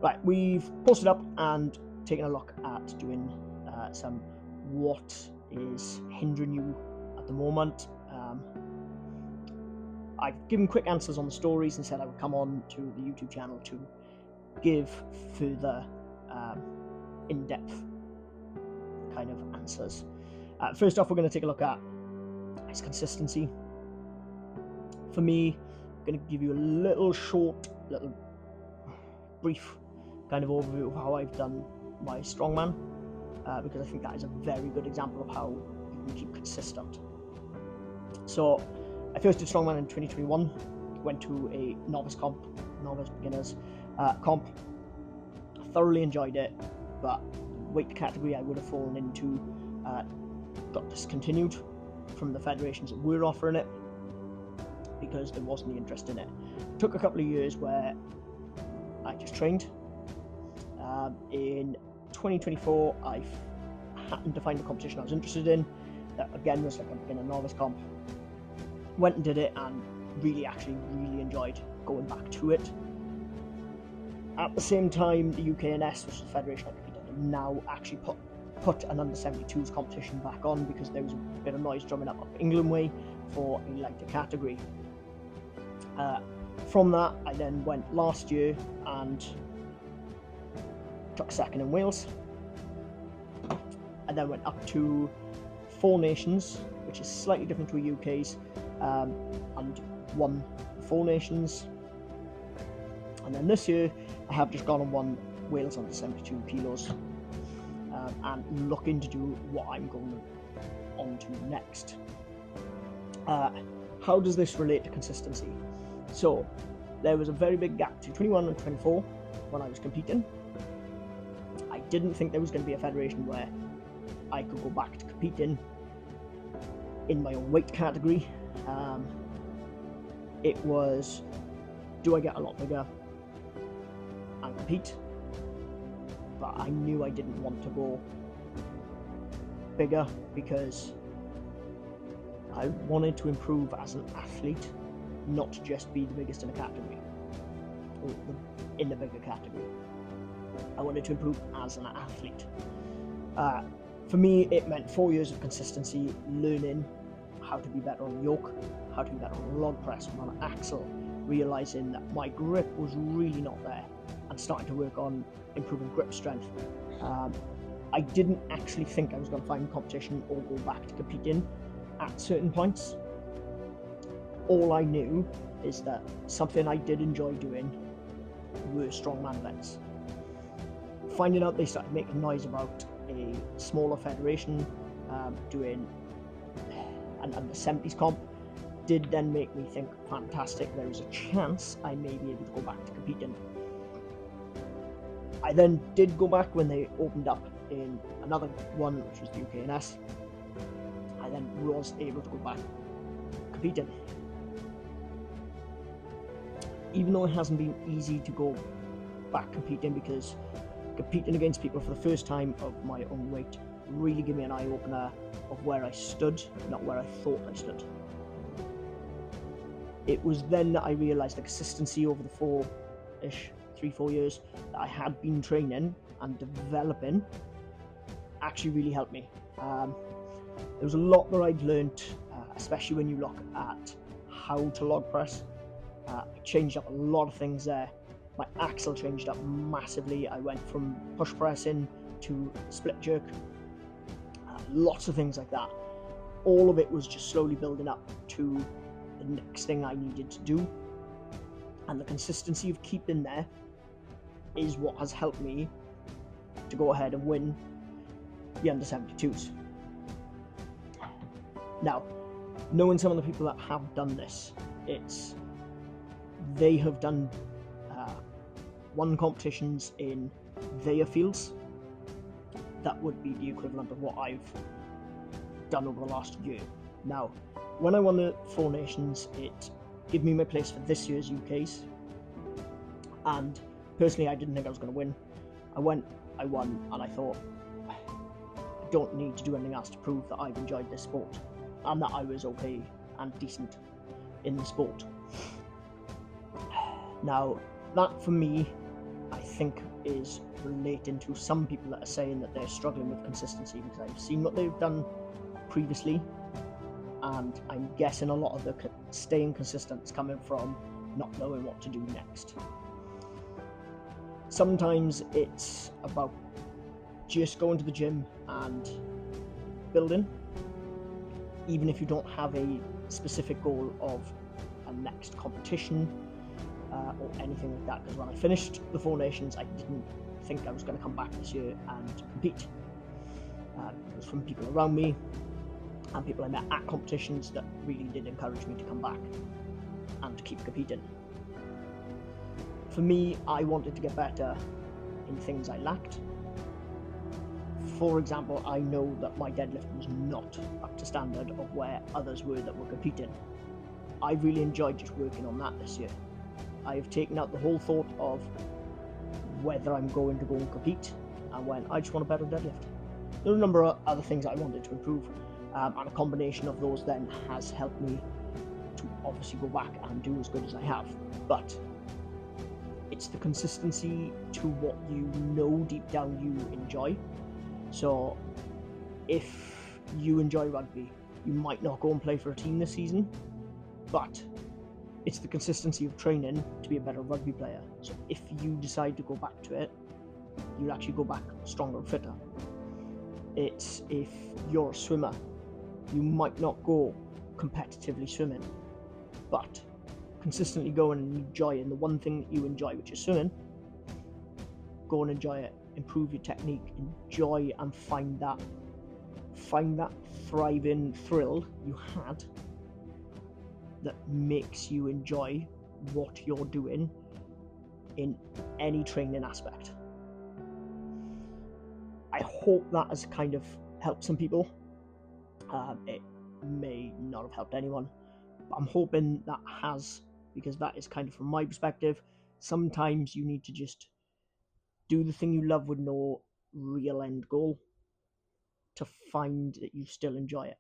Right, we've posted up and taken a look at doing some what is hindering you at the moment. I've given quick answers on the stories and said I would come on to the YouTube channel to give further in-depth kind of answers. First off, we're going to take a look at his consistency. For me, I'm going to give you a little brief kind of overview of how I've done my strongman, because I think that is a very good example of how you can keep consistent. So I first did strongman in 2021, went to a novice beginners comp, thoroughly enjoyed it, but weight category I would have fallen into got discontinued from the federations that were offering it because there wasn't the interest in it. It took a couple of years where I just trained. In 2024, I happened to find a competition I was interested in that again was like a beginner novice comp. Went and did it and really enjoyed going back to it. At the same time, the UKNS, which is the federation I competed in, now actually put an under 72s competition back on because there was a bit of noise drumming up England way for a lighter category. From that, I then went last year and took second in Wales. I then went up to Four Nations, which is slightly different to a UK's, and won Four Nations. And then this year, I have just gone and won Wales under 72 kilos, and looking to do what I'm going on to next. How does this relate to consistency? So there was a very big gap between 21 and 24 when I was competing. I didn't think there was going to be a federation where I could go back to competing in my own weight category. It was, do I get a lot bigger and compete? But I knew I didn't want to go bigger because I wanted to improve as an athlete, not just be the biggest in a category or in the bigger category. I wanted to improve as an athlete. For me, it meant 4 years of consistency, learning how to be better on the yoke, how to be better on the log press, on an axle, realizing that my grip was really not there, and starting to work on improving grip strength. I didn't actually think I was going to find competition or go back to competing at certain points. All I knew is that something I did enjoy doing were strongman events. Finding out they started making noise about a smaller federation doing an under 70s comp did then make me think, fantastic, there is a chance I may be able to go back to competing. I then did go back when they opened up in another one, which was the UKNS. I then was able to go back competing. Even though it hasn't been easy to go back competing, because competing against people for the first time of my own weight really gave me an eye-opener of where I stood, not where I thought I stood. It was then that I realised the consistency over the 3-4 years that I had been training and developing actually really helped me. There was a lot that I'd learnt, especially when you look at how to log press. I changed up a lot of things there. My axle changed up massively. I went from push pressing to split jerk, lots of things like that. All of it was just slowly building up to the next thing I needed to do, and the consistency of keeping there is what has helped me to go ahead and win the under 72s. Now, knowing some of the people that have done this, they have done won competitions in their fields that would be the equivalent of what I've done over the last year. Now, when I won the Four Nations, it gave me my place for this year's UKs, and personally I didn't think I was going to win. I won, and I thought, I don't need to do anything else to prove that I've enjoyed this sport and that I was okay and decent in the sport. Now, that for me, I think is relating to some people that are saying that they're struggling with consistency, because I've seen what they've done previously, and I'm guessing a lot of the staying consistent is coming from not knowing what to do next. Sometimes it's about just going to the gym and building, even if you don't have a specific goal of a next competition or anything like that. Because when I finished the Four Nations, I didn't think I was going to come back this year and compete. It was from people around me and people I met at competitions that really did encourage me to come back and to keep competing. For me, I wanted to get better in things I lacked. For example, I know that my deadlift was not up to standard of where others were that were competing. I really enjoyed just working on that this year. I have taken out the whole thought of whether I'm going to go and compete, and when I just want a better deadlift. There are a number of other things I wanted to improve, and a combination of those then has helped me to obviously go back and do as good as I have. But it's the consistency to what you know deep down you enjoy. So if you enjoy rugby, you might not go and play for a team this season, but it's the consistency of training to be a better rugby player. So if you decide to go back to it, you'll actually go back stronger and fitter. It's if you're a swimmer, you might not go competitively swimming, but consistently go and enjoying the one thing that you enjoy, which is swimming. Go and enjoy it, improve your technique, enjoy and find that thriving thrill you had that makes you enjoy what you're doing in any training aspect. I hope that has kind of helped some people. It may not have helped anyone, but I'm hoping that has, because that is kind of from my perspective. Sometimes you need to just do the thing you love with no real end goal to find that you still enjoy it.